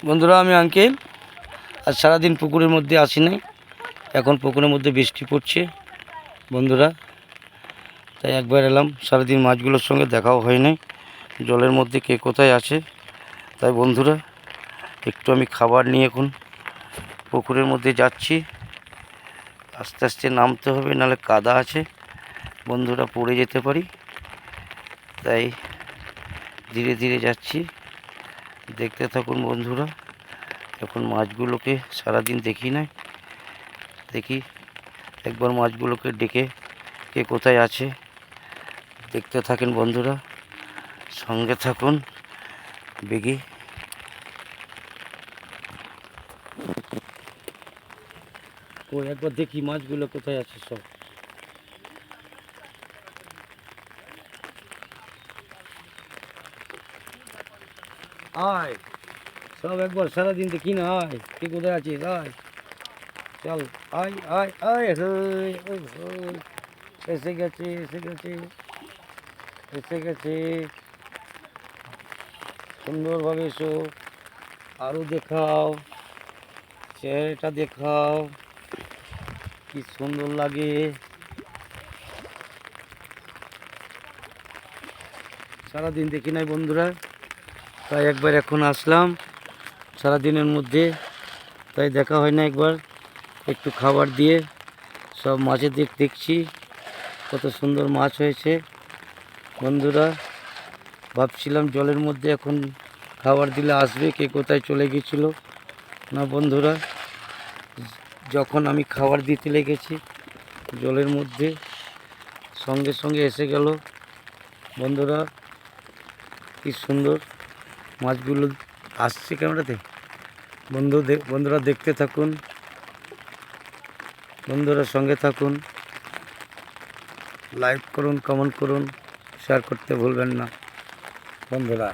বন্ধুরা, আমি আঙ্কেল। আর সারাদিন পুকুরের মধ্যে আসি নাই, এখন পুকুরের মধ্যে বৃষ্টি পড়ছে বন্ধুরা, তাই একবার এলাম। সারাদিন মাছগুলোর সঙ্গে দেখাও হয় নাই, জলের মধ্যে কে কোথায় আছে। তাই বন্ধুরা, একটু আমি খাবার নিয়ে এখন পুকুরের মধ্যে যাচ্ছি। আস্তে আস্তে নামতে হবে, নাহলে কাদা আছে বন্ধুরা, পড়ে যেতে পারি। তাই ধীরে ধীরে যাচ্ছি, দেখতে থাকুন বন্ধুরা। এখন মাছগুলোকে সারাদিন দেখি না, দেখি একবার মাছগুলোকে ডেকে কে কোথায় আছে। দেখতে থাকেন বন্ধুরা, সঙ্গে থাকুন বেগে। ও একবার দেখি মাছগুলো কোথায় আছে সব। আয় সব একবার সারাদিন দেখি না, আয় কে কোথায় আছিস, আয় চল, আয় আয় আয়, এসে গেছে এসে গেছে এসে গেছে। সুন্দরভাবে এসো, আরও দেখাও, চেহারাটা দেখাও, কি সুন্দর লাগে। সারাদিন দেখি নাই বন্ধুরা, তাই একবার এখন আসলাম সারাদিনের মধ্যে, তাই দেখা হয় না। একবার একটু খাবার দিয়ে সব মাছের দিক দেখছি, কত সুন্দর মাছ হয়েছে বন্ধুরা। ভাবছিলাম জলের মধ্যে এখন খাবার দিলে আসবে, কে কোথায় চলে গেছিল না বন্ধুরা। যখন আমি খাবার দিতে লেগেছি জলের মধ্যে, সঙ্গে সঙ্গে এসে গেল বন্ধুরা। কি সুন্দর মাছগুলো আসছে ক্যামেরাতে। বন্ধুরা দেখতে থাকুন, বন্ধুরা সঙ্গে থাকুন, লাইক করুন, কমেন্ট করুন, শেয়ার করতে ভুলবেন না বন্ধুরা।